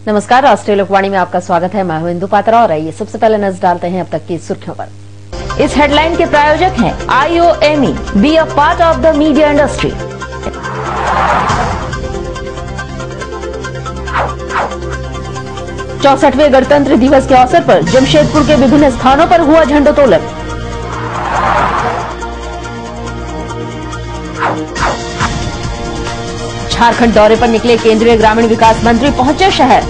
नमस्कार, राष्ट्रीय लोकवाणी में आपका स्वागत है। मैं हूं इंदु पात्रा और आइए सबसे पहले नजर डालते हैं अब तक की सुर्खियों पर। इस हेडलाइन के प्रायोजक हैं IOME, be a part of the media industry. चौसठवें गणतंत्र दिवस के अवसर पर जमशेदपुर के विभिन्न स्थानों पर हुआ झंडोत्तोलन। झारखंड दौरे पर निकले केंद्रीय ग्रामीण विकास मंत्री पहुंचे शहर।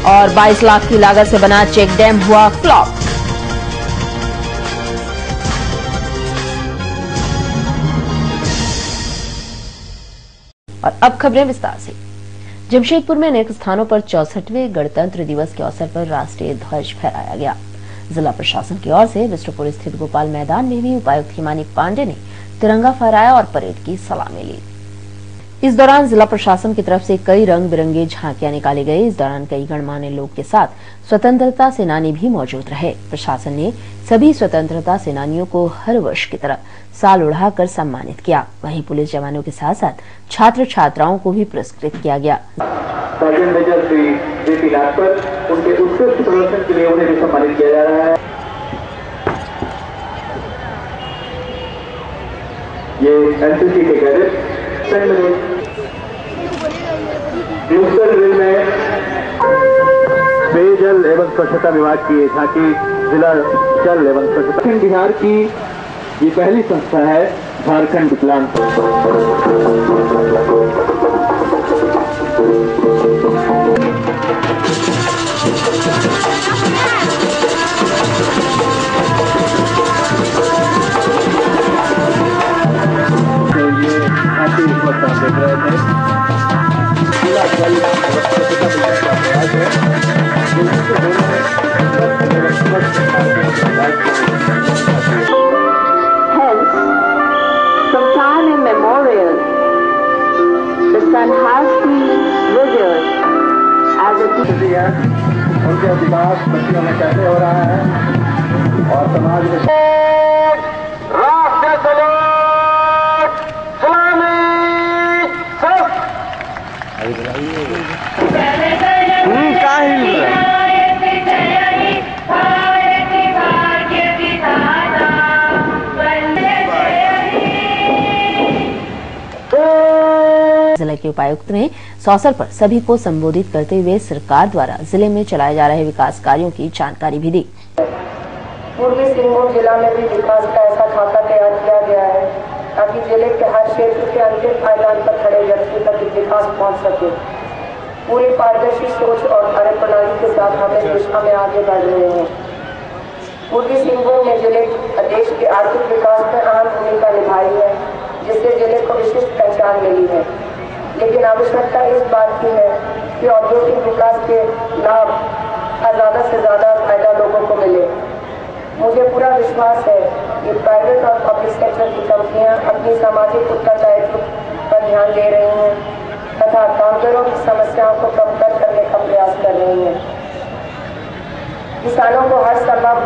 और 22 लाख की लागत से बना चेक डैम हुआ फ्लॉप। और अब खबरें विस्तार से। जमशेदपुर में अनेक स्थानों पर 64वें गणतंत्र दिवस के अवसर पर राष्ट्रीय ध्वज फहराया गया। जिला प्रशासन की ओर से बिष्ट्रपुर स्थित गोपाल मैदान में भी उपायुक्त हिमानी पांडे ने तिरंगा फहराया और परेड की सलामी ली। इस दौरान जिला प्रशासन की तरफ से कई रंग बिरंगे झांकियां निकाली गई। इस दौरान कई गणमान्य लोग के साथ स्वतंत्रता सेनानी भी मौजूद रहे। प्रशासन ने सभी स्वतंत्रता सेनानियों को हर वर्ष की तरह साल उड़ाकर सम्मानित किया। वहीं पुलिस जवानों के साथ साथ छात्र छात्राओं को भी पुरस्कृत किया गया। मेजर श्री जेपी राजपत, उनके उत्कृष्ट प्रदर्शन के लिए उन्हें भी सम्मानित किया जा रहा है। ये एनसीसी के कैडेट यूस्टन रेल में पेयजल एवं स्वच्छता विभाग की झांकी जिला जल एवं स्वच्छता बिहार की ये पहली संस्था है झारखंड विकलांग। तो ये झांकी इस वक्त आप देख रहे थे जिला जल स्वच्छता विभाग का प्रयास है। From time immemorial, the sun has been revered as a है। उनके अधिकार बच्चियों में कैसे हो रहा है और समाज में राष्ट्र सलामी जिले के उपायुक्त ने इस अवसर पर सभी को संबोधित करते हुए सरकार द्वारा जिले में चलाए जा रहे विकास कार्यों की जानकारी भी दी। पूर्वी सिंहभूम जिला में भी विकास का ऐसा खाका तैयार किया गया है ताकि जिले के हर क्षेत्र के अंतिम पायदान पर खड़े व्यक्ति तक विकास पहुंच सके। पूरी पारदर्शी सोच और कार्यप्रणाली के साथ हम इस दिशा में आगे बढ़ रहे हैं। पूर्वी सिंहभूम में जिले देश के आर्थिक विकास में अहम भूमिका निभाई है, जिससे जिले को विशिष्ट पहचान मिली है। लेकिन आवश्यकता इस बात की है कि औद्योगिक विकास के लाभ का ज्यादा से ज्यादा फायदा लोगों को मिले। मुझे पूरा विश्वास है कि प्राइवेट और पब्लिक सेक्टर की कंपनियां अपनी सामाजिक उत्तरदायित्व पर ध्यान दे रही हैं तथा कामगारों की समस्याओं को कम करने का प्रयास कर रही हैं। किसानों को हर संभव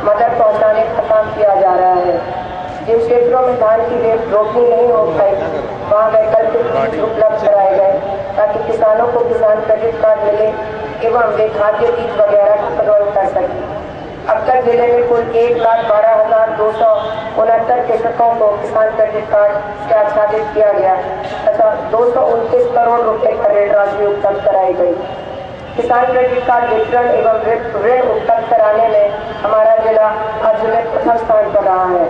मदद पहुंचाने का काम किया जा रहा है। जिन क्षेत्रों में धान की रोपनी नहीं हो पाई वहाँ वैकल्पिक बीज उपलब्ध कराए गए ताकि किसानों को किसान क्रेडिट कार्ड मिले एवं वे खाद्य बीज वगैरह का प्रयोग कर सकें। अब तक जिले में कुल 1,12,269 कृषकों को किसान क्रेडिट कार्ड से आच्छादित किया गया तथा 229 करोड़ रुपए का ऋण राशि उपलब्ध कराई गई। किसान क्रेडिट कार्ड वितरण एवं ऋण उपलब्ध कराने में हमारा जिला राज्य में प्रथम स्थान पर रहा है।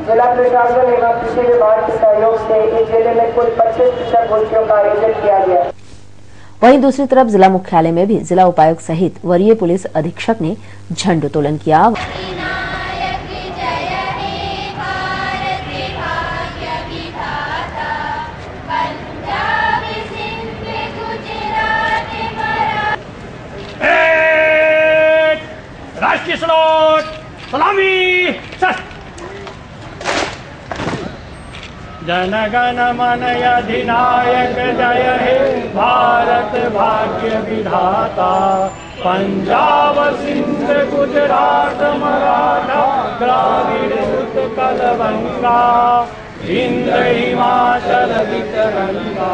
जिला प्रशासन एवं कृषि विभाग के सहयोग से इस जिले में कुल 25 गोष्ठियों का आयोजन किया गया। वहीं दूसरी तरफ जिला मुख्यालय में भी जिला उपायुक्त सहित वरीय पुलिस अधीक्षक ने झंडोत्तोलन किया। राष्ट्रीय सलामी जनगण मन अधिनायक जय हे भारत भाग्य विधाता पंजाब सिंध गुजरात मराठा द्राविड़ उत्कल बंगा हिंद हिमाचल तिरंगा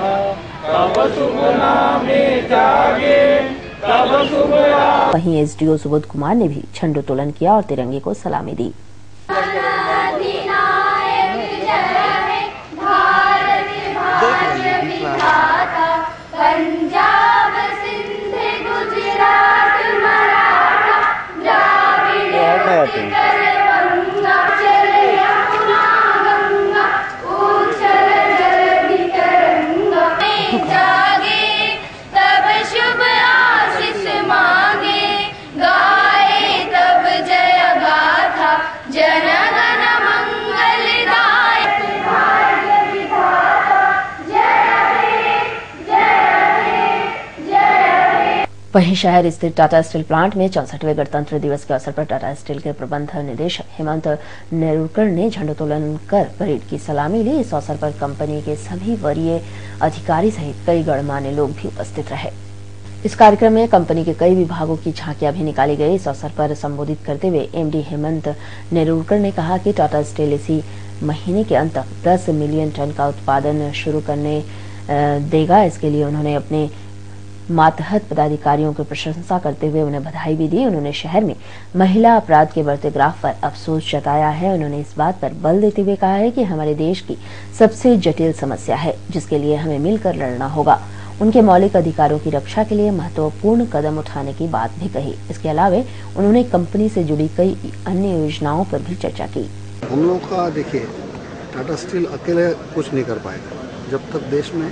तब शुभ नामे जागे तब शुभ। वहीं एसडीओ सुबोध कुमार ने भी झंडोत्तोलन किया और तिरंगे को सलामी दी। वहीं शहर स्थित टाटा स्टील प्लांट में 64वें गणतंत्र दिवस के अवसर पर टाटा स्टील के प्रबंध निदेशक हेमंत नेरुरकर ने झंडोत्तोलन कर परेड की सलामी ली। इस अवसर पर कंपनी के सभी वरीय अधिकारी सहित कई गणमान्य लोग भी उपस्थित रहे। इस कार्यक्रम में कंपनी के कई विभागों की झांकियां भी निकाली गई। इस अवसर पर संबोधित करते हुए एमडी हेमंत नेरुरकर ने कहा कि टाटा स्टील इसी महीने के अंत तक 10 मिलियन टन का उत्पादन शुरू करने देगा। इसके लिए उन्होंने अपने मातहत पदाधिकारियों की प्रशंसा करते हुए उन्हें बधाई भी दी। उन्होंने शहर में महिला अपराध के बढ़ते ग्राफ पर अफसोस जताया है। उन्होंने इस बात पर बल देते हुए कहा है कि हमारे देश की सबसे जटिल समस्या है जिसके लिए हमें मिलकर लड़ना होगा। उनके मौलिक अधिकारों की रक्षा के लिए महत्वपूर्ण कदम उठाने की बात भी कही। इसके अलावा उन्होंने कंपनी से जुड़ी कई अन्य योजनाओं पर भी चर्चा की। हम लोग का देखिए, टाटा स्टील अकेले कुछ नहीं कर पाएगा जब तक देश में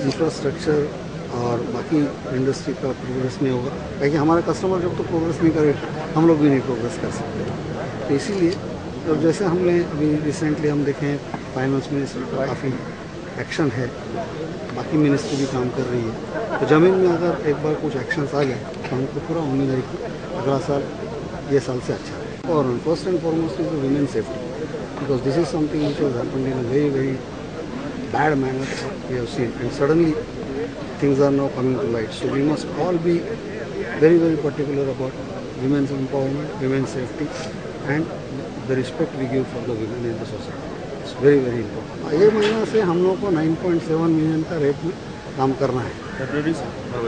इंफ्रास्ट्रक्चर और बाकी इंडस्ट्री का प्रोग्रेस नहीं होगा। क्योंकि हमारा कस्टमर जब तो प्रोग्रेस नहीं करे हम लोग भी नहीं प्रोग्रेस कर सकते। तो इसीलिए तो जैसे हमने अभी रिसेंटली हम देखें फाइनेंस मिनिस्टर का काफ़ी एक्शन है, बाकी मिनिस्ट्री भी काम कर रही है। तो ज़मीन में अगर एक बार कुछ एक्शंस आ गए तो हमको पूरा उम्मीद है कि अगला साल ये साल से अच्छा है। और first and foremost is the women safety, because this is something which has happened in a very very bad manner we have seen, and suddenly things are now coming to light. So we must all be very, very particular about women's empowerment, women's safety, and the respect we give for the women in the society. It's very, very important. ये महीना से हम लोग को 9.7 million का rate में काम करना है। फरवरी से?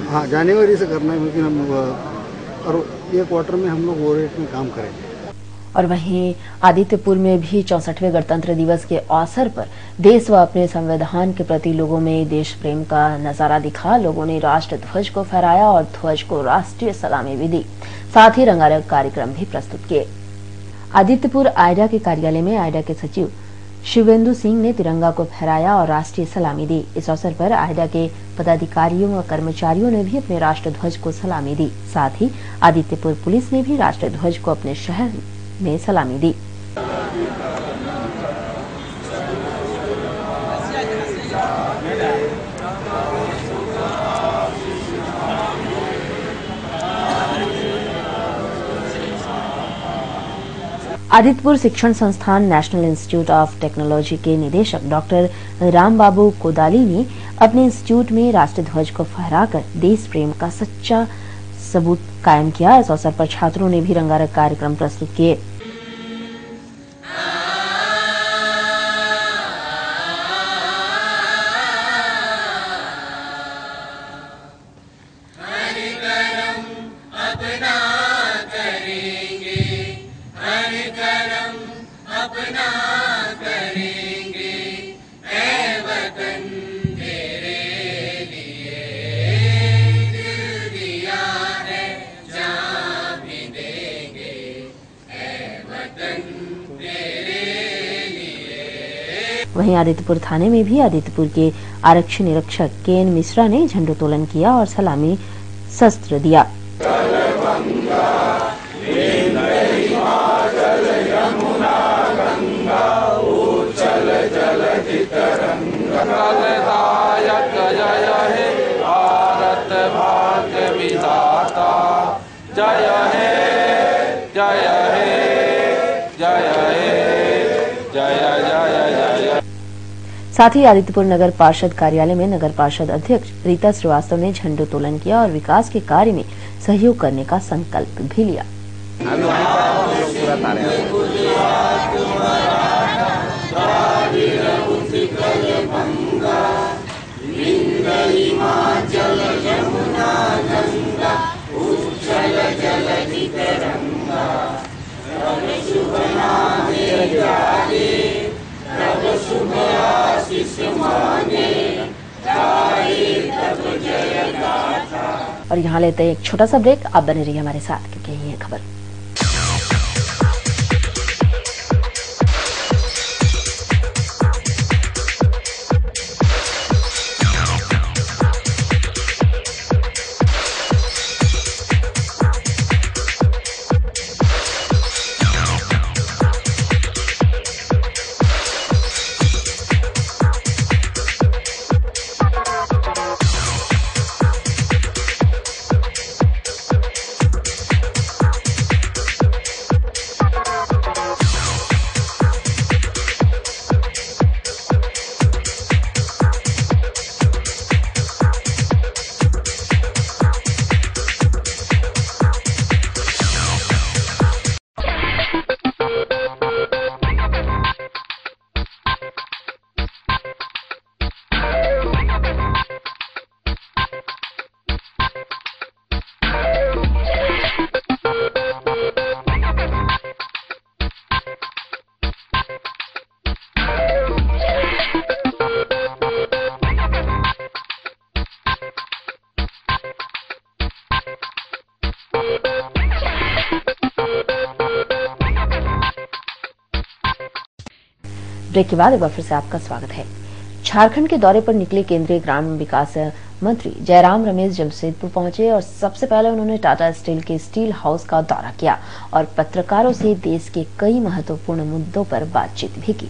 हाँ, जनवरी से करना है, लेकिन हम और ये क्वार्टर में हम लोग वो रेट में काम करेंगे। और वहीं आदित्यपुर में भी 64वें गणतंत्र दिवस के अवसर पर देश व अपने संविधान के प्रति लोगों में देश प्रेम का नजारा दिखा। लोगों ने राष्ट्र ध्वज को फहराया और ध्वज को राष्ट्रीय सलामी भी दी। साथ ही रंगारंग कार्यक्रम भी प्रस्तुत किए। आदित्यपुर आयडा के कार्यालय में आयडा के सचिव शिवेंदु सिंह ने तिरंगा को फहराया और राष्ट्रीय सलामी दी। इस अवसर पर आयडा के पदाधिकारियों व कर्मचारियों ने भी अपने राष्ट्र ध्वज को सलामी दी। साथ ही आदित्यपुर पुलिस ने भी राष्ट्र ध्वज को अपने शहर में सलामी दी। आदित्यपुर शिक्षण संस्थान नेशनल इंस्टीट्यूट ऑफ टेक्नोलॉजी के निदेशक डॉक्टर रामबाबू कोदाली ने अपने इंस्टीट्यूट में राष्ट्र ध्वज को फहराकर देश प्रेम का सच्चा सबूत कायम किया। इस अवसर पर छात्रों ने भी रंगारंग कार्यक्रम प्रस्तुत किए। वहीं आदित्यपुर थाने में भी आदित्यपुर के आरक्षी निरीक्षक के.एन. मिश्रा ने झंडोत्तोलन किया और सलामी शस्त्र दिया। साथ ही आदित्यपुर नगर पार्षद कार्यालय में नगर पार्षद अध्यक्ष रीता श्रीवास्तव ने झंडोत्तोलन किया और विकास के कार्य में सहयोग करने का संकल्प भी लिया। और यहाँ लेते हैं एक छोटा सा ब्रेक। आप बने रहिए हमारे साथ क्योंकि ये खबर। ब्रेक के बाद एक बार फिर से आपका स्वागत है। झारखंड के दौरे पर निकले केंद्रीय ग्रामीण विकास मंत्री जयराम रमेश जमशेदपुर पहुंचे और सबसे पहले उन्होंने टाटा स्टील के स्टील हाउस का दौरा किया और पत्रकारों से देश के कई महत्वपूर्ण मुद्दों पर बातचीत भी की।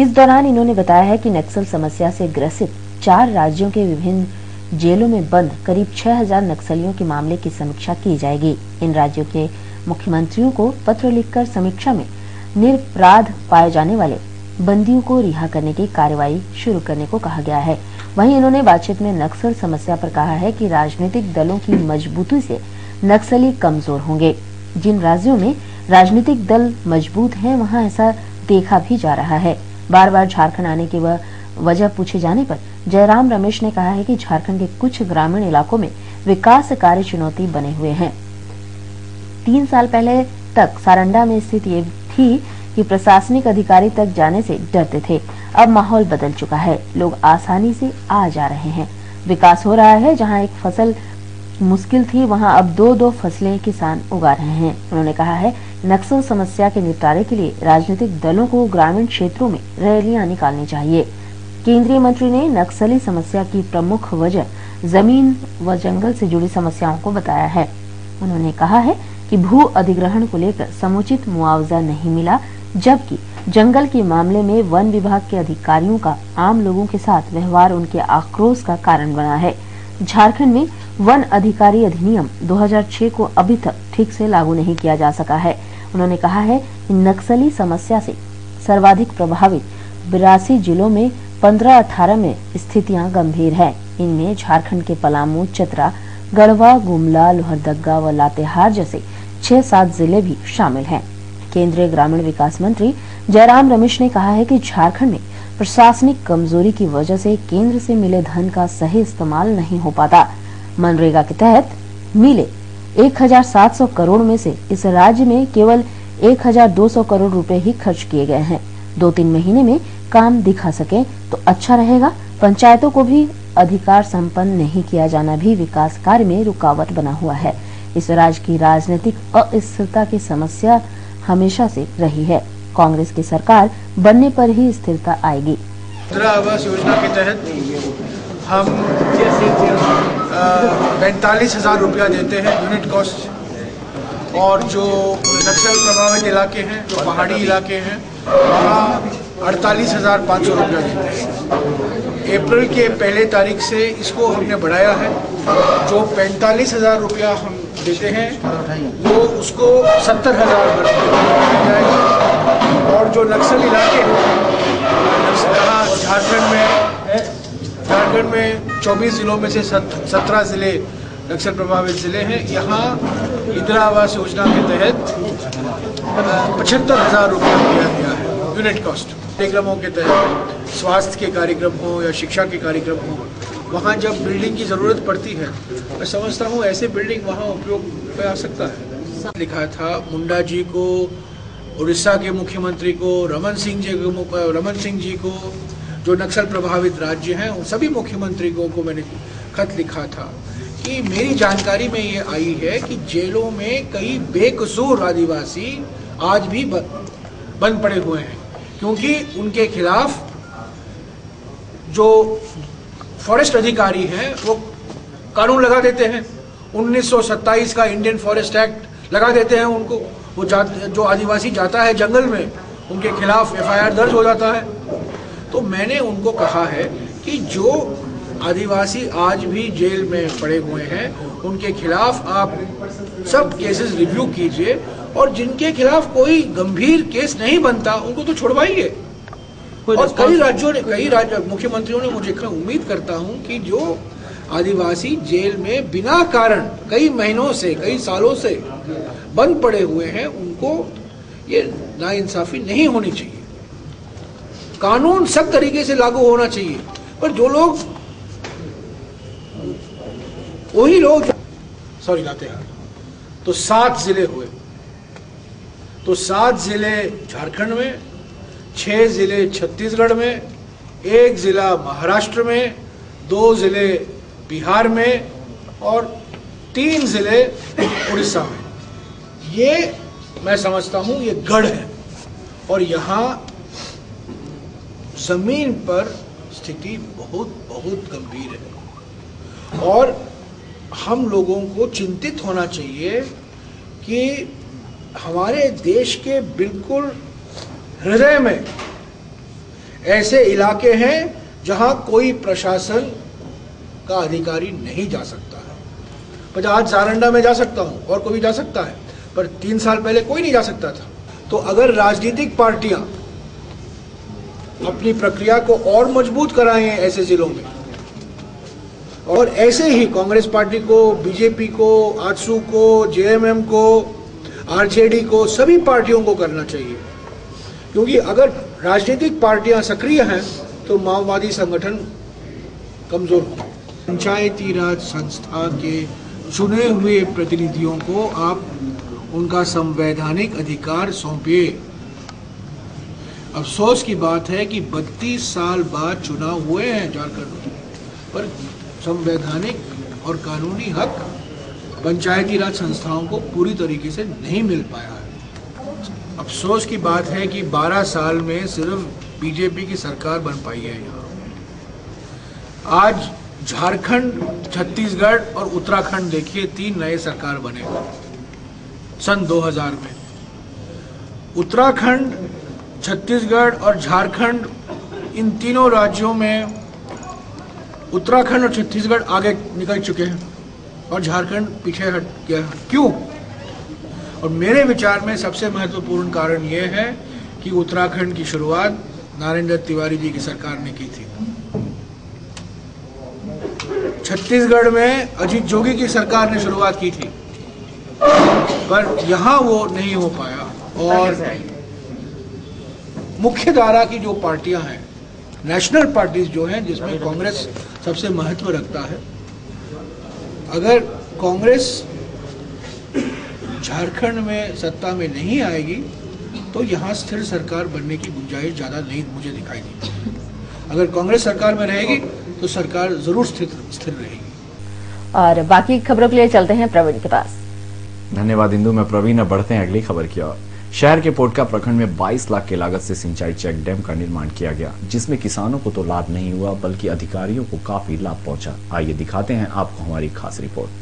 इस दौरान इन्होंने बताया है कि नक्सल समस्या से ग्रसित 4 राज्यों के विभिन्न जेलों में बंद करीब 6000 नक्सलियों के मामले की समीक्षा की जाएगी। इन राज्यों के मुख्यमंत्रियों को पत्र लिखकर समीक्षा में निरपराध पाए जाने वाले बंदियों को रिहा करने की कार्रवाई शुरू करने को कहा गया है। वहीं इन्होंने बातचीत में नक्सल समस्या पर कहा है कि राजनीतिक दलों की मजबूती से नक्सली कमजोर होंगे। जिन राज्यों में राजनीतिक दल मजबूत हैं वहां ऐसा देखा भी जा रहा है। बार बार झारखंड आने की वजह पूछे जाने पर जयराम रमेश ने कहा है कि झारखंड के कुछ ग्रामीण इलाकों में विकास कार्य चुनौती बने हुए हैं। 3 साल पहले तक सारंडा में स्थित ये थी कि प्रशासनिक अधिकारी तक जाने से डरते थे। अब माहौल बदल चुका है, लोग आसानी से आ जा रहे हैं। विकास हो रहा है। जहां एक फसल मुश्किल थी वहां अब 2-2 फसलें किसान उगा रहे हैं। उन्होंने कहा है नक्सल समस्या के निपटारे के लिए राजनीतिक दलों को ग्रामीण क्षेत्रों में रैलियां निकालनी चाहिए। केंद्रीय मंत्री ने नक्सली समस्या की प्रमुख वजह जमीन व जंगल से जुड़ी समस्याओं को बताया है। उन्होंने कहा है कि भू अधिग्रहण को लेकर समुचित मुआवजा नहीं मिला, जबकि जंगल के मामले में वन विभाग के अधिकारियों का आम लोगों के साथ व्यवहार उनके आक्रोश का कारण बना है। झारखंड में वन अधिकारी अधिनियम 2006 को अभी तक ठीक से लागू नहीं किया जा सका है। उन्होंने कहा है कि नक्सली समस्या से सर्वाधिक प्रभावित 82 जिलों में 15-18 में स्थितियां गंभीर है। इनमें झारखंड के पलामू, चतरा, गढ़वा, गुमला, लोहरदगा व लातेहार जैसे 6-7 जिले भी शामिल हैं। केंद्रीय ग्रामीण विकास मंत्री जयराम रमेश ने कहा है कि झारखंड में प्रशासनिक कमजोरी की वजह से केंद्र से मिले धन का सही इस्तेमाल नहीं हो पाता। मनरेगा के तहत मिले 1700 करोड़ में से इस राज्य में केवल 1200 करोड़ रुपए ही खर्च किए गए हैं। 2-3 महीने में काम दिखा सके तो अच्छा रहेगा। पंचायतों को भी अधिकार संपन्न नहीं किया जाना भी विकास कार्य में रुकावट बना हुआ है। इस राज्य की राजनीतिक अस्थिरता की समस्या हमेशा से रही है। कांग्रेस की सरकार बनने पर ही स्थिरता आएगी। इंदिरा आवास योजना के तहत हम 45,000 रुपया देते हैं यूनिट कॉस्ट, और जो नक्सल प्रभावित इलाके हैं, जो पहाड़ी इलाके हैं, वहाँ 48,500 रुपया देते हैं। अप्रैल के पहले तारीख से इसको हमने बढ़ाया है। जो 45,000 रुपया हम देते हैं वो उसको 70,000 जाएगा। और जो नक्सल इलाके यहाँ झारखंड में 24 जिलों में से 17 जिले नक्सल प्रभावित जिले हैं। यहाँ इंदिरा आवास योजना के तहत 75,000 रुपया दिया गया है। Unit cost. कार्यक्रमों के तहत स्वास्थ्य के कार्यक्रम हो या शिक्षा के कार्यक्रम हो, वहाँ जब बिल्डिंग की ज़रूरत पड़ती है, मैं समझता हूँ ऐसे बिल्डिंग वहाँ उपयोग में आ सकता है। लिखा था मुंडा जी को, उड़ीसा के मुख्यमंत्री को, रमन सिंह जी को, जो नक्सल प्रभावित राज्य हैं उन सभी मुख्यमंत्रियों को मैंने खत लिखा था कि मेरी जानकारी में ये आई है कि जेलों में कई बेकसूर आदिवासी आज भी बंद पड़े हुए हैं, क्योंकि उनके खिलाफ जो फॉरेस्ट अधिकारी हैं वो कानून लगा देते हैं। 1927 का इंडियन फॉरेस्ट एक्ट लगा देते हैं उनको। वो जो आदिवासी जाता है जंगल में, उनके खिलाफ FIR दर्ज हो जाता है। तो मैंने उनको कहा है कि जो आदिवासी आज भी जेल में पड़े हुए हैं उनके खिलाफ आप सब केसेस रिव्यू कीजिए, और जिनके खिलाफ कोई गंभीर केस नहीं बनता उनको तो छुड़वाइए। और कई मुख्यमंत्रियों ने मुझे कहा, उम्मीद करता हूं कि जो आदिवासी जेल में बिना कारण कई महीनों से, कई सालों से बंद पड़े हुए हैं, उनको ये नाइंसाफी नहीं होनी चाहिए। कानून सब तरीके से लागू होना चाहिए, पर जो लोग वही लोग लातेहार, तो 7 जिले हुए, तो 7 जिले झारखंड में, 6 जिले छत्तीसगढ़ में, 1 जिला महाराष्ट्र में, 2 जिले बिहार में और 3 जिले उड़ीसा में। ये मैं समझता हूं ये गढ़ है, और यहाँ जमीन पर स्थिति बहुत बहुत गंभीर है, और हम लोगों को चिंतित होना चाहिए कि हमारे देश के बिल्कुल हृदय में ऐसे इलाके हैं जहां कोई प्रशासन का अधिकारी नहीं जा सकता है। पर आज सारंडा में जा सकता हूं और कोई जा सकता है, पर 3 साल पहले कोई नहीं जा सकता था। तो अगर राजनीतिक पार्टियां अपनी प्रक्रिया को और मजबूत कराएं ऐसे जिलों में, और ऐसे ही कांग्रेस पार्टी को, बीजेपी को, आजसू को, JMM को, RJD को, सभी पार्टियों को करना चाहिए, क्योंकि अगर राजनीतिक पार्टियां सक्रिय हैं तो माओवादी संगठन कमजोर होंगे। पंचायती राज संस्था के चुने हुए प्रतिनिधियों को आप उनका संवैधानिक अधिकार सौंपिए। अफसोस की बात है कि 32 साल बाद चुनाव हुए हैं झारखंड में, पर संवैधानिक और कानूनी हक पंचायती राज संस्थाओं को पूरी तरीके से नहीं मिल पाया है। अफसोस की बात है कि 12 साल में सिर्फ बीजेपी की सरकार बन पाई है यहाँ। आज झारखंड, छत्तीसगढ़ और उत्तराखंड देखिए, 3 नए सरकार बने सन 2000 में। उत्तराखंड, छत्तीसगढ़ और झारखंड, इन तीनों राज्यों में उत्तराखंड और छत्तीसगढ़ आगे निकल चुके हैं और झारखंड पीछे हट गया। क्यों? और मेरे विचार में सबसे महत्वपूर्ण कारण यह है कि उत्तराखंड की शुरुआत नारायण दत्त तिवारी जी की सरकार ने की थी। छत्तीसगढ़ में अजीत जोगी की सरकार ने शुरुआत की थी, पर यहां वो नहीं हो पाया। और मुख्य धारा की जो पार्टियां हैं, नेशनल पार्टीज जो हैं, जिसमें कांग्रेस सबसे महत्व रखता है, अगर कांग्रेस झारखंड में सत्ता में नहीं आएगी तो यहाँ स्थिर सरकार बनने की गुंजाइश ज़्यादा नहीं मुझे दिखाई देती। अगर कांग्रेस सरकार में रहेगी तो सरकार जरूर स्थिर रहेगी। और बाकी खबरों के लिए चलते हैं प्रवीण के पास। धन्यवाद इंदु। मैं प्रवीण। अब बढ़ते हैं अगली खबर की ओर। शहर के पोटका प्रखंड में 22 लाख की लागत से सिंचाई चेक डैम का निर्माण किया गया, जिसमें किसानों को तो लाभ नहीं हुआ बल्कि अधिकारियों को काफी लाभ पहुंचा। आइए दिखाते हैं आपको हमारी खास रिपोर्ट।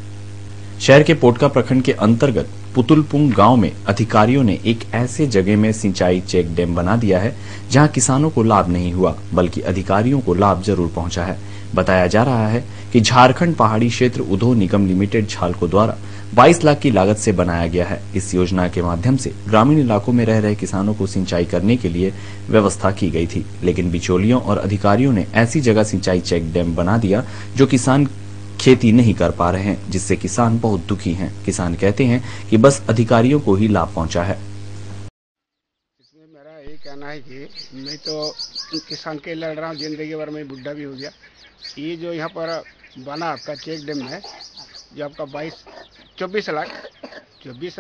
शहर के पोटका प्रखंड के अंतर्गत पुतुलपुंग गांव में अधिकारियों ने एक ऐसे जगह में सिंचाई चेक डैम बना दिया है जहां किसानों को लाभ नहीं हुआ बल्कि अधिकारियों को लाभ जरूर पहुंचा है। बताया जा रहा है कि झारखंड पहाड़ी क्षेत्र उद्योग निगम लिमिटेड झालको द्वारा 22 लाख की लागत से बनाया गया है। इस योजना के माध्यम से ग्रामीण इलाकों में रह रहे किसानों को सिंचाई करने के लिए व्यवस्था की गई थी, लेकिन बिचौलियों और अधिकारियों ने ऐसी जगह सिंचाई चेक डैम बना दिया जो किसान खेती नहीं कर पा रहे हैं, जिससे किसान बहुत दुखी हैं। किसान कहते हैं कि बस अधिकारियों को ही लाभ पहुंचा है। इसमें मेरा एक कहना है कि मैं तो किसान के लड़ रहा हूँ जिंदगी भर में, बुढ़ा भी हो गया। ये जो यहाँ पर बना आपका चेक डैम है, जो आपका 24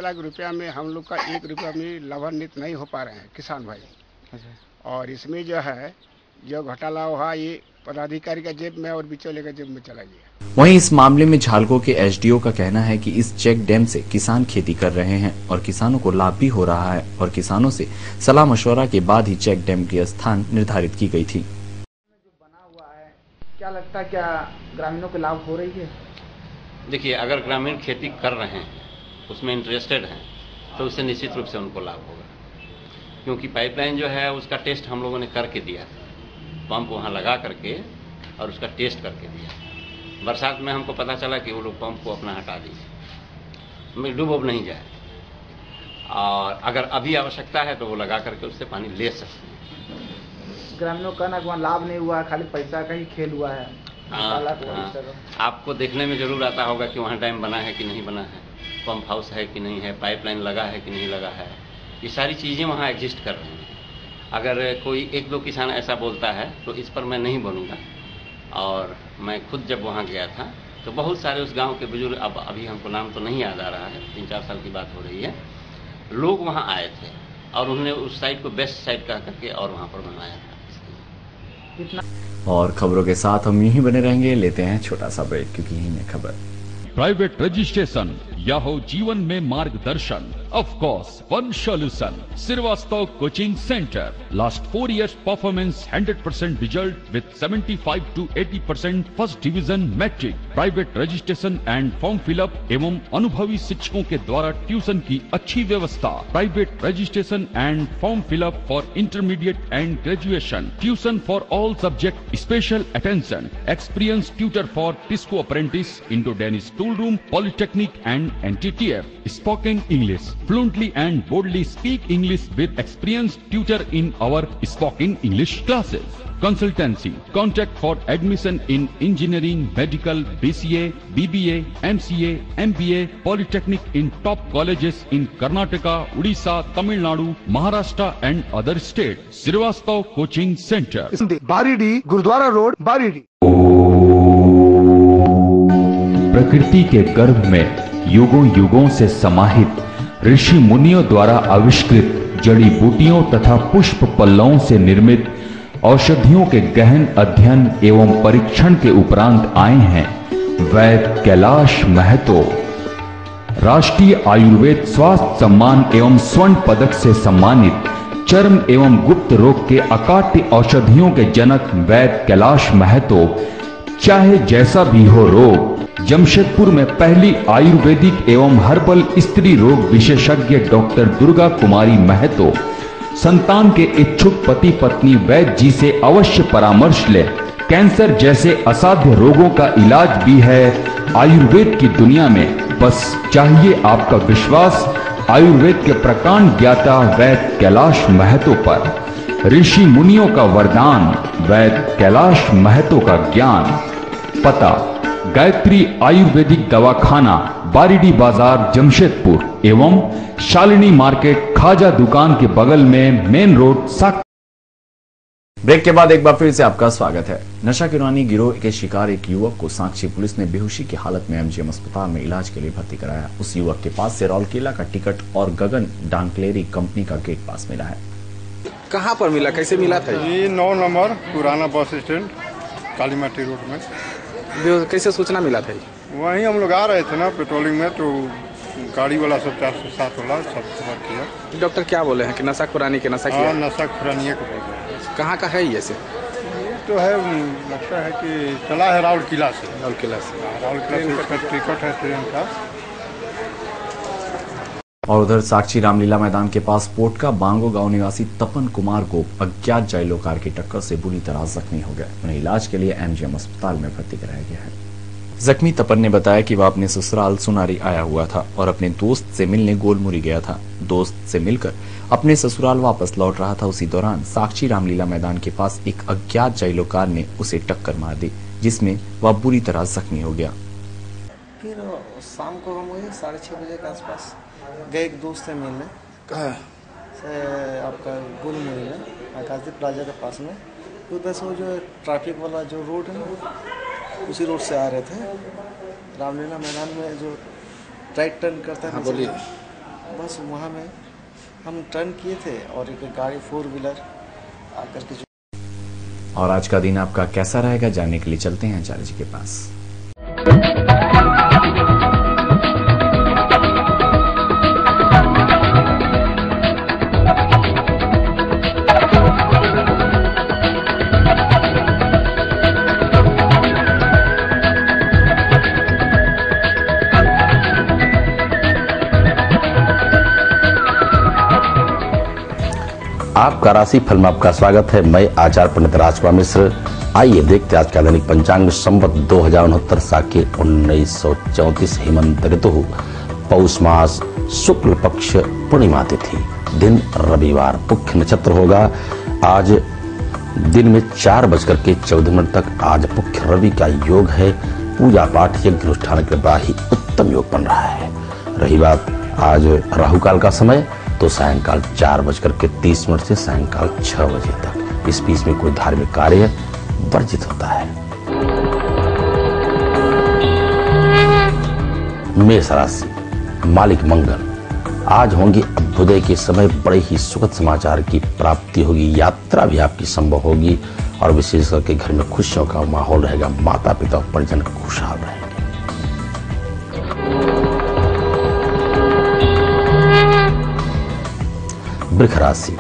लाख रुपया में हम लोग का 1 रुपया में लाभान्वित नहीं हो पा रहे हैं किसान भाई। और इसमें जो है जो घोटाला हुआ ये पदाधिकारी का जेब में और बिचौले का जेब में चला गया। वहीं इस मामले में झालको के एसडीओ का कहना है कि इस चेक डैम से किसान खेती कर रहे हैं और किसानों को लाभ भी हो रहा है और किसानों से सलाह मशवरा के बाद ही चेक डैम की स्थान निर्धारित की गई थी। जो बना हुआ है, क्या लगता है क्या ग्रामीणों को लाभ हो रही है? देखिए, अगर ग्रामीण खेती कर रहे हैं, उसमें इंटरेस्टेड हैं, तो उससे निश्चित रूप से उनको लाभ होगा, क्योंकि पाइपलाइन जो है उसका टेस्ट हम लोगों ने करके दिया, पंप वहाँ लगा करके और उसका टेस्ट करके दिया। बरसात में हमको पता चला कि वो लोग पंप को अपना हटा दीजिए, डूब नहीं जाए, और अगर अभी आवश्यकता है तो वो लगा करके उससे पानी ले सकते हैं। ग्रामीणों का ना वहाँ लाभ नहीं हुआ, खाली पैसा का ही खेल हुआ है। आपको देखने में जरूर आता होगा कि वहाँ डैम बना है कि नहीं बना है, पंप हाउस है कि नहीं है, पाइपलाइन लगा है कि नहीं लगा है, ये सारी चीज़ें वहाँ एग्जिस्ट कर रही हैं। अगर कोई 1-2 किसान ऐसा बोलता है तो इस पर मैं नहीं बोलूँगा। और मैं खुद जब वहाँ गया था तो बहुत सारे उस गांव के बुजुर्ग, अब अभी हमको नाम तो नहीं याद आ रहा है, 3-4 साल की बात हो रही है, लोग वहाँ आए थे और उन्होंने उस साइड को बेस्ट साइड कह करके और वहाँ पर बनवाया था। और खबरों के साथ हम यूं ही बने रहेंगे। लेते हैं छोटा सा ब्रेक, क्योंकि यही है खबर। प्राइवेट रजिस्ट्रेशन या हो जीवन में मार्गदर्शन, of course one solution, Srivastava coaching centre. Last 4 years performance, 100% result with 75 to 80% first division matric. Private registration and form fill up एवं अनुभवी शिक्षकों के द्वारा ट्यूशन की अच्छी व्यवस्था। Private registration and form fill up for intermediate and graduation. Tuition for all subject, special attention. Experience tutor for TISCO apprentice, Indo Danish tool room, polytechnic and NTTF. Spoken English fluently and boldly speak English with experienced tutor in our spoken English classes. Consultancy. Contact for admission in engineering, medical, BCA, BBA, MCA, MBA, Polytechnic in top colleges in Karnataka, Odisha, Tamil Nadu, Maharashtra and other states. Srivastav Coaching Center. Baridih, Gurudwara road, Baridih. प्रकृति के गर्भ में युगों युगों से समाहित ऋषि मुनियों द्वारा आविष्कृत जड़ी बूटियों तथा पुष्प पल्लवों से निर्मित औषधियों के गहन अध्ययन एवं परीक्षण के उपरांत आए हैं वैद्य कैलाश महतो। राष्ट्रीय आयुर्वेद स्वास्थ्य सम्मान एवं स्वर्ण पदक से सम्मानित चर्म एवं गुप्त रोग के अकाट्य औषधियों के जनक वैद्य कैलाश महतो, चाहे जैसा भी हो रोग, जमशेदपुर में पहली आयुर्वेदिक एवं हर्बल स्त्री रोग विशेषज्ञ डॉक्टर दुर्गा कुमारी महतो संतान के इच्छुक पति पत्नी वैद्य जी से अवश्य परामर्श ले। कैंसर जैसे असाध्य रोगों का इलाज भी है आयुर्वेद की दुनिया में, बस चाहिए आपका विश्वास आयुर्वेद के प्रकांड ज्ञाता वैद्य कैलाश महतो पर। ऋषि मुनियों का वरदान, वैद्य कैलाश महतो का ज्ञान। पता गायत्री आयुर्वेदिक दवाखाना, बारीडी बाजार, जमशेदपुर एवं शालिनी मार्केट, खाजा दुकान के बगल में, मेन रोड, साक। ब्रेक के बाद एक बार फिर से आपका स्वागत है। नशा किरानी गिरोह के शिकार एक युवक को साक्षी पुलिस ने बेहोशी की हालत में एमजीएम अस्पताल में इलाज के लिए भर्ती कराया। उस युवक के पास से रौलकेला का टिकट और गगन डांकलेरी कंपनी का गेट पास मिला है। कहाँ पर मिला, कैसे मिला था? ये 9 नंबर पुराना बस स्टैंड कालीमाटी रोड में। कैसे सूचना मिला था? वहीं हम लोग आ रहे थे ना पेट्रोलिंग में, तो गाड़ी वाला सब 407 वाला सब किया। डॉक्टर क्या बोले हैं कि नशा खुरानी के नशा किया? नशा खुरानी को। कहाँ का है ये से? तो है, लगता है कि चला है राउरकेला से। राउरकेला से इसका टिकट है ट्रेन का। और उधर साक्षी रामलीला मैदान के पास पोटका बांगो गांव निवासी तपन कुमार को अज्ञात जाइलो कार की टक्कर से बुरी तरह जख्मी हो गए। उन्हें इलाज के लिए एमजीएम अस्पताल में भर्ती कराया गया है। जख्मी तपन ने बताया कि वह अपने ससुराल सुनारी आया हुआ था और अपने दोस्त से मिलने गोलमुरी गया था। दोस्त से मिलकर अपने ससुराल वापस लौट रहा था। उसी दौरान साक्षी रामलीला मैदान के पास एक अज्ञात जाइलो कार ने उसे टक्कर मार दी, जिसमें वह बुरी तरह जख्मी हो गया। फिर शाम को हम 6:30 बजे के आसपास गए एक दोस्त से मिलने। आपका गोलमुड़ी में आकाशदीप प्लाजा के पास में, उधर से वो जो ट्रैफिक वाला जो रोड है ना, उसी रोड से आ रहे थे। रामलीला मैदान में जो राइट टर्न करता है, बोलिए। बस वहाँ में हम टर्न किए थे और एक गाड़ी 4 व्हीलर आकर के। और आज का दिन आपका कैसा रहेगा जानने के लिए चलते हैं आचार्य जी के पास। आपका राशि फल में आपका स्वागत है। मैं आचार्य पंडित राजकुमार मिश्र। आइए देखते आज का दैनिक पंचांग। संवत 2069 साके 1934 हेमंत ऋतु, पौष मास, शुक्ल पक्ष, पूर्णिमा तिथि, दिन रविवार, मुख्य नक्षत्र होगा आज दिन में 4:14 तक। आज मुख्य रवि का योग है। पूजा पाठ यज्ञ अनुष्ठान के बाद ही उत्तम योग बन रहा है। रही बात आज राहु काल का समय, तो सायंकाल 4:30 से सायंकाल 6 बजे तक। इस बीच में कोई धार्मिक कार्य वर्जित होता है। मेष राशि, मालिक मंगल। आज होंगी अभ्युदय के समय बड़े ही सुखद समाचार की प्राप्ति होगी। यात्रा भी आपकी संभव होगी और विशेष करके घर में खुशियों का माहौल रहेगा। माता पिता और परिजन खुशहाल रहेंगे। वृष राशि,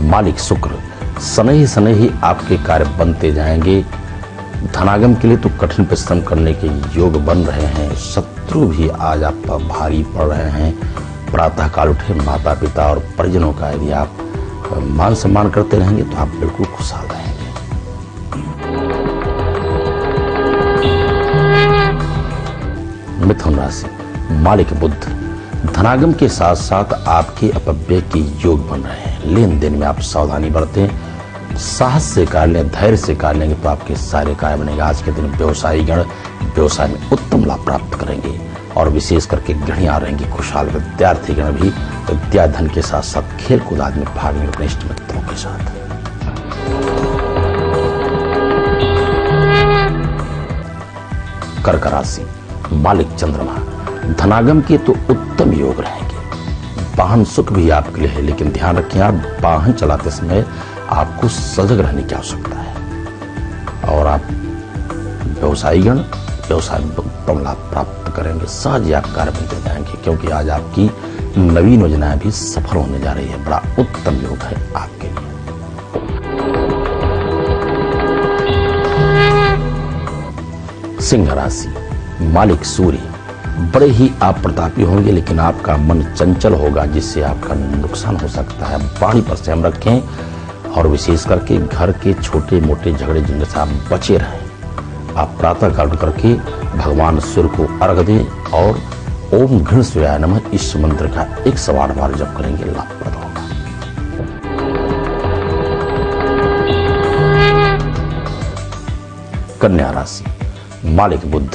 मालिक शुक्र। शनै शनै ही आपके कार्य बनते जाएंगे। धनागम के लिए तो कठिन परिश्रम करने के योग बन रहे हैं। शत्रु भी आज आप पर भारी पड़ रहे हैं। प्रातः काल उठे माता पिता और परिजनों का यदि आप मान सम्मान करते रहेंगे तो आप बिल्कुल खुशहाल रहेंगे। मिथुन राशि, मालिक बुध। धनागम के साथ साथ आपके अपव्यय के योग बन रहे हैं। लेन देन में आप सावधानी बरतें। साहस से कार्य लें, धैर्य से कार्य लेंगे तो आपके सारे कार्य बनेगा। आज के दिन व्यवसायी गण व्यवसाय में उत्तम लाभ प्राप्त करेंगे और विशेष करके गृहिणियां रहेंगी खुशहाल। विद्यार्थी गण भी विद्याधन के साथ साथ खेल कूद में भाग लेंगे अपने इष्ट मित्रों के साथ। कर्क राशि, मालिक चंद्रमा। धनागम के तो उत्तम योग रहेंगे। वाहन सुख भी आपके लिए है, लेकिन ध्यान रखें आप वाहन चलाते समय आपको सजग रहने की आवश्यकता है। और आप व्यवसायीगण व्यवसाय में उत्तम लाभ प्राप्त करेंगे। सहज ही आप कार्य बनते जाएंगे क्योंकि आज आपकी नवीन योजनाएं भी सफल होने जा रही है। बड़ा उत्तम योग है आपके लिए। सिंह राशि, मालिक सूर्य। बड़े ही आप प्रतापी होंगे, लेकिन आपका मन चंचल होगा जिससे आपका नुकसान हो सकता है। वाणी पर संयम रखें और विशेष करके घर के छोटे मोटे झगड़े झंझट से आप बचे रहें। आप प्रातः काल करके भगवान सूर्य को अर्घ दें और ओम घृण सूर्याय नमः इस मंत्र का 108 बार जप करेंगे, लाभप्रद होगा। कन्या राशि, मालिक बुध।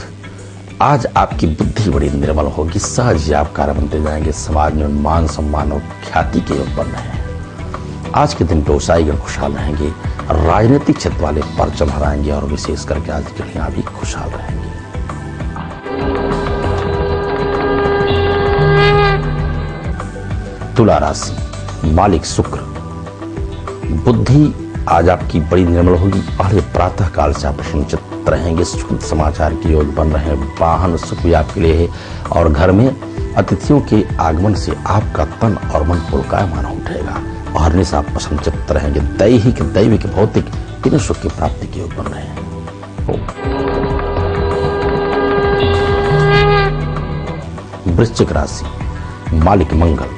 आज आपकी बुद्धि बड़ी निर्मल होगी। सहज ही आप कार्य बनते जाएंगे। समाज में मान सम्मान और ख्याति के योग बन रहे हैं। आज के दिन व्यवसायी गण खुशहाल रहेंगे। राजनीतिक क्षेत्र वाले परचम हराएंगे और विशेष करके आज गृहिणियां भी खुशहाल रहेंगी। तुला राशि, मालिक शुक्र। बुद्धि आज आपकी बड़ी निर्मल होगी और प्रातः काल से आप प्रसन्नचित्त रहेंगे। शुभ समाचार के योग बन रहे हैं। वाहन सुख भी आपके लिए है और घर में अतिथियों के आगमन से आपका तन और मन पुलकायमान उठेगा और निशा आप प्रसन्नचित्त रहेंगे। दैविक भौतिक तीनों सुख की प्राप्ति के योग बन रहे हैं। वृश्चिक राशि, मालिक मंगल।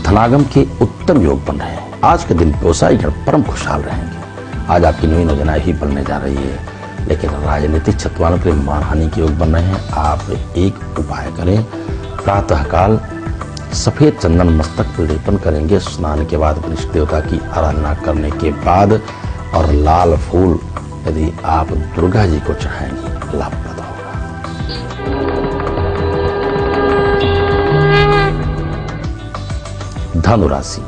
धनागम के उत्तम योग बन रहे हैं। आज के दिन व्यवसायी गण परम खुशहाल रहेंगे। आज आपकी नई योजनाएं ही बनने जा रही है, लेकिन राजनीतिक क्षेत्र वालों के लिए मानहानि के योग बन रहे हैं। आप एक उपाय करें। प्रातः काल सफेद चंदन मस्तक पर लेपन करेंगे। स्नान के बाद इष्ट देवता की आराधना करने के बाद और लाल फूल यदि आप दुर्गा जी को चढ़ाएंगे, लाभप्रद होगा। धनु राशि,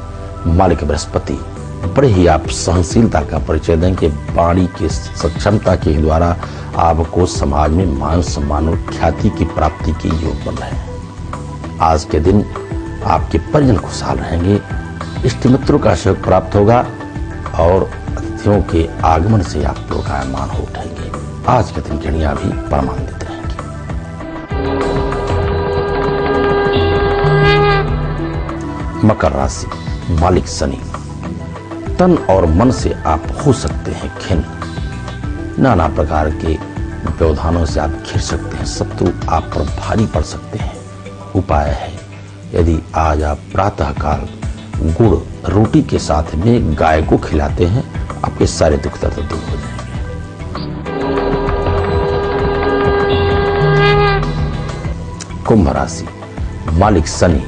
मालिक बृहस्पति बड़े ही आप सहनशीलता का परिचय दें कि वाणी की सक्षमता के द्वारा आपको समाज में मान सम्मान और ख्याति की प्राप्ति के योग बन रहे हैं। आज के दिन आपके परिजन खुशहाल रहेंगे, इष्ट मित्रों का सहयोग प्राप्त होगा और अतिथियों के आगमन से आप लोकायमान हो उठेंगे। आज के दिन गणिया भी परमानंदित रहेंगे। मकर राशि, मालिक शनि। तन और मन से आप हो सकते हैं खिन्न, नाना प्रकार के व्यवधानों से आप घिर सकते हैं, शत्रु आप पर भारी पड़ सकते हैं। उपाय है, यदि आज आप प्रातःकाल गुड़ रोटी के साथ में गाय को खिलाते हैं, आपके सारे दुख दर्द दूर हो जाएंगे। कुंभ राशि, मालिक शनि।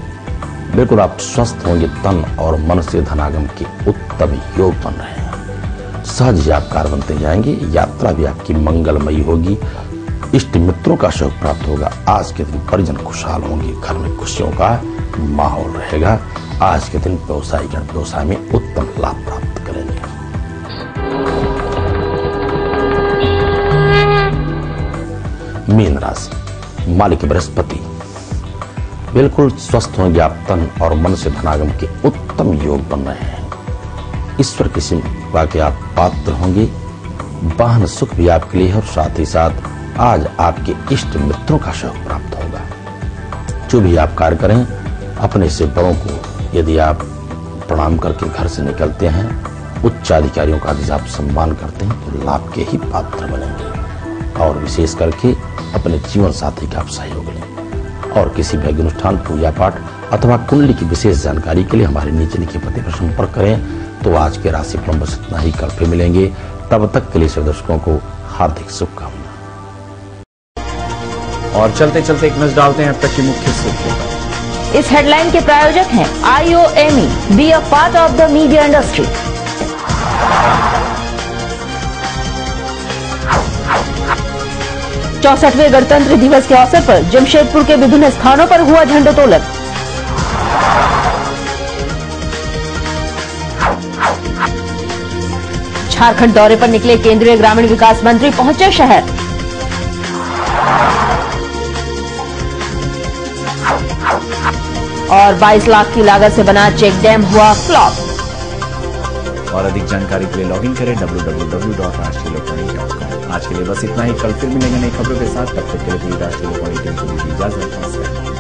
बिल्कुल आप स्वस्थ होंगे, तन और मन से धनागम के उत्तम योग बन रहे हैं। सहज ही आप कार्य बनते जाएंगे, यात्रा भी आपकी मंगलमयी होगी, इष्ट मित्रों का सहयोग प्राप्त होगा। आज के दिन परिजन खुशहाल होंगे, घर में खुशियों का माहौल रहेगा। आज के दिन व्यवसायिक व्यवसाय में उत्तम लाभ प्राप्त करेंगे। मीन राशि, मालिक बृहस्पति। बिल्कुल स्वस्थ होंगे आप, तन और मन से धनागम के उत्तम योग बन रहे हैं। ईश्वर की कृपा के आप पात्र होंगे, वाहन सुख भी आपके लिए है और साथ ही साथ आज आपके इष्ट मित्रों का सहयोग प्राप्त होगा। जो भी आप कार्य करें, अपने से बड़ों को यदि आप प्रणाम करके घर से निकलते हैं, उच्च अधिकारियों का यदि आप सम्मान करते हैं तो लाभ के ही पात्र बनेंगे। और विशेष करके अपने जीवन साथी का आप सहयोग लें। और किसी भी अनुष्ठान, पूजा पाठ अथवा कुंडली की विशेष जानकारी के लिए हमारे नीचे लिखे पते पर संपर्क करें। तो आज के राशिफल बस इतना ही, कल फिर मिलेंगे। तब तक के लिए सभी दर्शकों को हार्दिक शुभकामनाएं। और चलते चलते एक नजर डालते हैं अब तक की मुख्य सुर्खियों पर। इस हेडलाइन के प्रायोजक हैं IOME, be a part of the media industry. चौसठवें गणतंत्र दिवस के अवसर पर जमशेदपुर के विभिन्न स्थानों पर हुआ झंडोत्तोलन। झारखंड दौरे पर निकले केंद्रीय ग्रामीण विकास मंत्री पहुंचे शहर। और 22 लाख की लागत से बना चेक डैम हुआ फ्लॉप। और अधिक जानकारी के लिए लॉगिन करें www.rashtriya.com। आज के लिए बस इतना ही, कल फिर मिलेंगे नई खबरों के साथ। तब तक के लिए राष्ट्रीय लोकवाणी टीम को दीजिए इजाजत। नमस्कार।